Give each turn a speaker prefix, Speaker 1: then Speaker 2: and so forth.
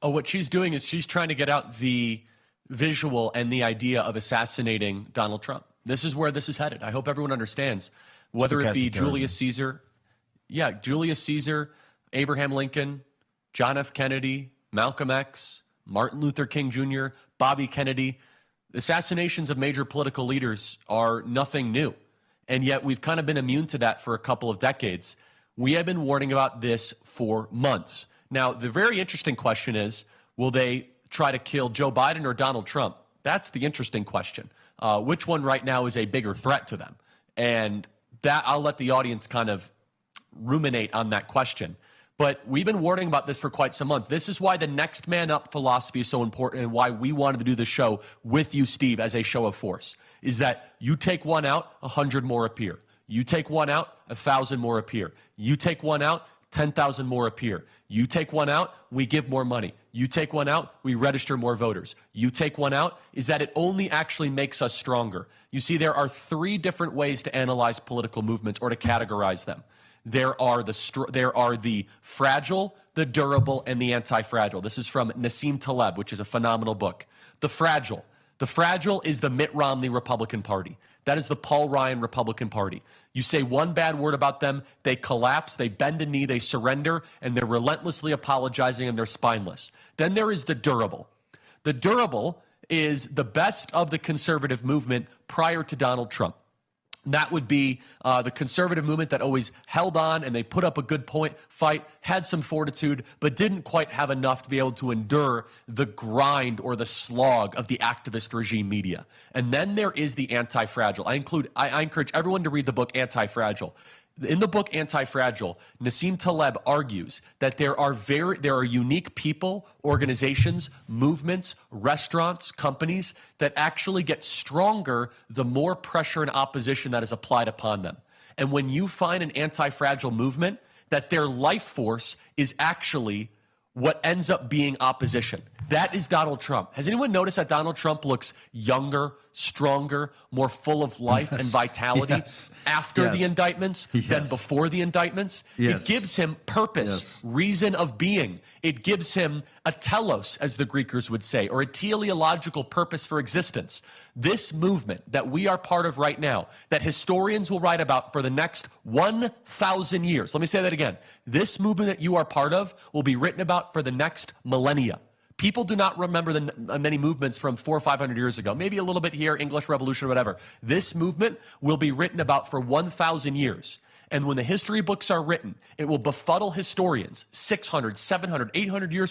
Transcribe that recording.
Speaker 1: Oh, what she's doing is she's trying to get out the visual and the idea of assassinating Donald Trump. This is where this is headed. I hope everyone understands, whether it be Julius Caesar, Julius Caesar, Abraham Lincoln, John F. Kennedy, Malcolm X, Martin Luther King Jr., Bobby Kennedy. Assassinations of major political leaders are nothing new. And yet we've kind of been immune to that for a couple of decades. We have been warning about this for months. Now, the very interesting question is, will they try to kill Joe Biden or Donald Trump? That's the interesting question. Which one right now is a bigger threat to them? And that I'll let the audience kind of ruminate on that question. But we've been warning about this for quite some months. This is why the next man up philosophy is so important and why we wanted to do the show with you, Steve, as a show of force, is that you take one out, 100 more appear. You take one out, 1,000 more appear. You take one out, 10,000 more appear. You take one out, we give more money. You take one out, we register more voters. You take one out, is that it only actually makes us stronger. You see, there are three different ways to analyze political movements or to categorize them. There are the fragile, the durable, and the anti-fragile. This is from Nassim Taleb, which is a phenomenal book. The fragile is the Mitt Romney Republican Party. That is the Paul Ryan Republican Party. You say one bad word about them, they collapse, they bend a knee, they surrender, and they're relentlessly apologizing, and they're spineless. Then there is the durable. The durable is the best of the conservative movement prior to Donald Trump. That would be the conservative movement that always held on and they put up a good fight, had some fortitude, but didn't quite have enough to be able to endure the grind or the slog of the activist regime media. And then there is the anti-fragile. I encourage everyone to read the book Antifragile. In the book Antifragile, Nassim Taleb argues that there are unique people, organizations, movements, restaurants, companies that actually get stronger the more pressure and opposition that is applied upon them. And when you find an anti-fragile movement, that their life force is actually what ends up being opposition. That is Donald Trump. Has anyone noticed that Donald Trump looks younger, stronger, more full of life and vitality after the indictments than before the indictments? It gives him purpose, reason of being. It gives him a telos, as the Greekers would say, or a teleological purpose for existence. This movement that we are part of right now, that historians will write about for the next 1,000 years. Let me say that again. This movement that you are part of will be written about for the next millennia. People do not remember the many movements from 400 or 500 years ago. Maybe a little bit here, English Revolution, whatever. This movement will be written about for 1,000 years. And when the history books are written, it will befuddle historians 600, 700, 800 years from